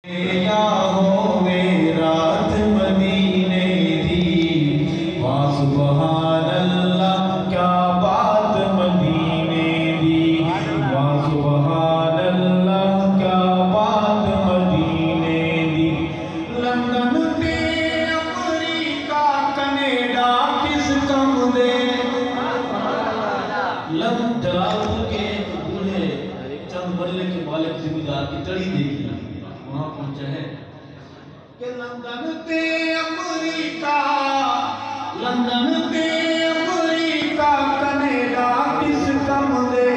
یا ہووے رات مدینے دی، واہ سبحان اللہ کیا بات مدینے دی، واہ سبحان اللہ کیا بات مدینے دی۔ لندن تے امریکہ کینیڈا کس کم دے، جلال کے بوڑھے چند مرلے کے مالک ذمہ کی تڑی دیکھی وہاں پہنچا ہے کہ لندن تے امریکہ، لندن تے امریکہ کینیڈا کس کم دے،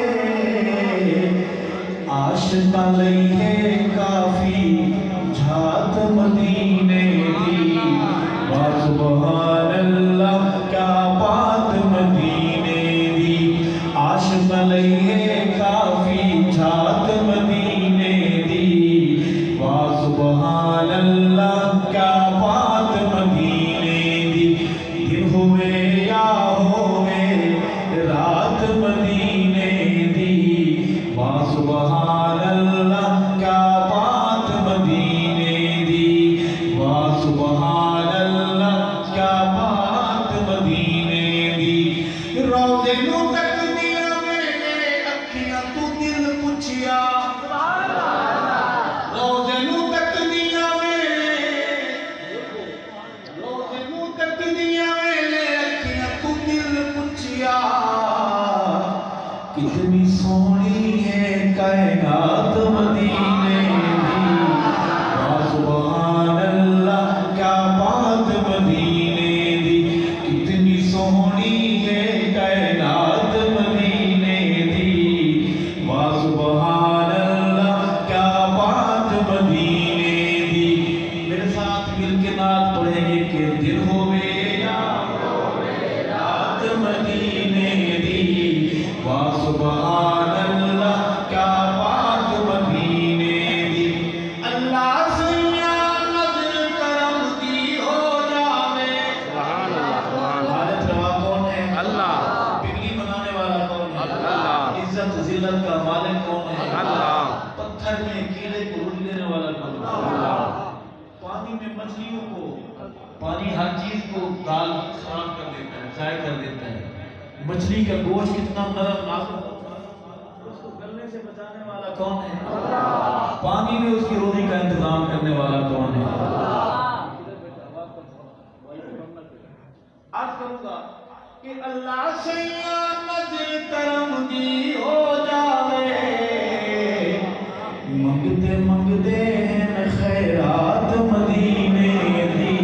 عاشقاں لئی ہے کافی جھات مدینے دی، واہ سبحان اللہ کیا بات مدینے دی، عاشقاں لئی ہے کافی جھات مدینے دی، واہ سبحان اللہ کیا بات مدینے دی۔ دن ہوئے یا ہوئے رات مدینے دی، واہ سبحان اللہ کیا بات مدینے دی، واہ سبحان اللہ کیا بات مدینے دی۔ روزے نو تک دیا میرے اکھیاں تو دل پچھیا، روزے نو تک دیا میرے، روزے نو تک دیا میرے اکھیاں تو دل پچھیا، کتنی سونی ہے کائنات مدینے دی، واہ سبحان اللہ کیا بات مدینے دی، کتنی سونی ہے کائنات مدینے دی، واہ سبحان اللہ کیا بات مدینے دی۔ میرے ساتھ مل کے نعت پڑھیں گے کہ دن ہوئے یا ہوئے رات مدینے دی، واہ سبحان اللہ کیا بات مدینے دی۔ اللہ سیاں نظر کرم دی ہو جاوے، حالت روا کون ہے؟ اللہ۔ بگلی بنانے والا کون ہے؟ اللہ۔ عزت ذلت کا مالک کون ہے؟ اللہ۔ پتھر میں کیڑے کو روٹی دینے والا کون ہے؟ اللہ۔ پانی میں مچھلیوں کو، پانی ہر چیز کو دال خراب کر دیتا ہے، ضائع کر دیتا ہے، مچھلی کا گوشت کتنا نرم نازک ہوتا ہے، اس کو گلنے سے بچانے والا کون ہے؟ اللہ۔ پانی میں اس کی روزی کا انتظام کرنے والا کون ہے؟ اللہ۔ عرض کروں گا کہ اللہ سیاں نظر کرم دی ہو جاوے، منگتے منگتے ہیں خیرات مدینے دی،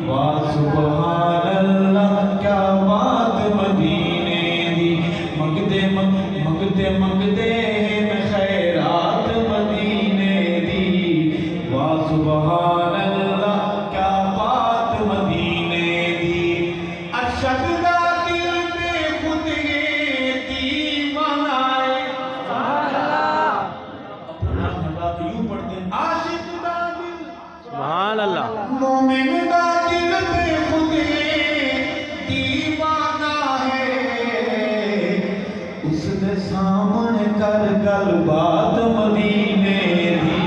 واہ سبحان اللہ کیا بات مدینے دی، منگتے منگتے منگتے ہیں خیرات مدینے دی، واہ سبحان اللہ کیا بات مدینے دی۔ ارشد دا دل بے خود دیوانہ ہے، اپنا نام یوں پڑھتے ہیں، عاشق دا دل سبحان اللہ، مومن دا دل بے خود دیوانہ ہے، اس دے سامنے کر گل بات مدینے دی،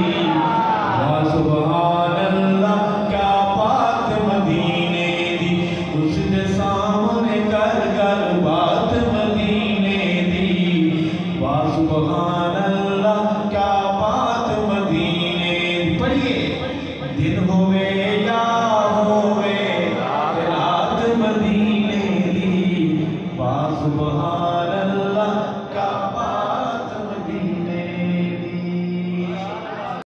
واہ سبحان اللہ کیا بات مدینے دی، اس دے سامنے کر گل بات مدینے دی، واہ سبحان اللہ کیا بات مدینے دی۔ پڑھیے دن ہوئے یا ہوئے رات مدینے دی، واہ سبحان